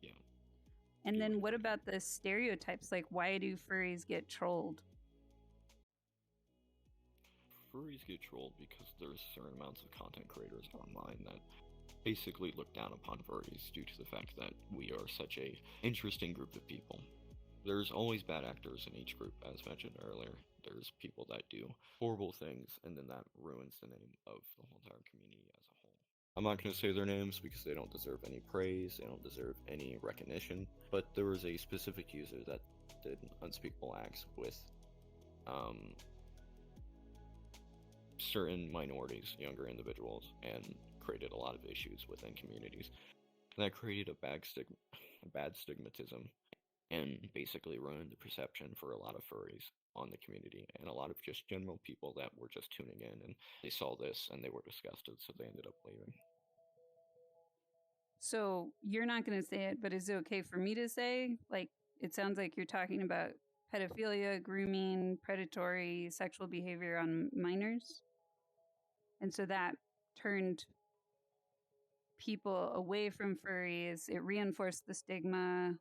Yeah. And then what about the stereotypes? Like, why do furries get trolled? Furries get trolled because there's certain amounts of content creators online that basically look down upon furries due to the fact that we are such a interesting group of people. There's always bad actors in each group, as mentioned earlier. There's people that do horrible things, and then that ruins the name of the whole entire community as a whole. I'm not going to say their names because they don't deserve any praise, they don't deserve any recognition, but there was a specific user that did unspeakable acts with certain minorities, younger individuals, and created a lot of issues within communities. And that created a bad stigmatism, and basically ruined the perception for a lot of furries on the community, and a lot of just general people that were just tuning in, and they saw this and they were disgusted, so they ended up leaving. So you're not going to say it, but is it okay for me to say? Like, it sounds like you're talking about pedophilia, grooming, predatory sexual behavior on minors. And so that turned people away from furries. It reinforced the stigma.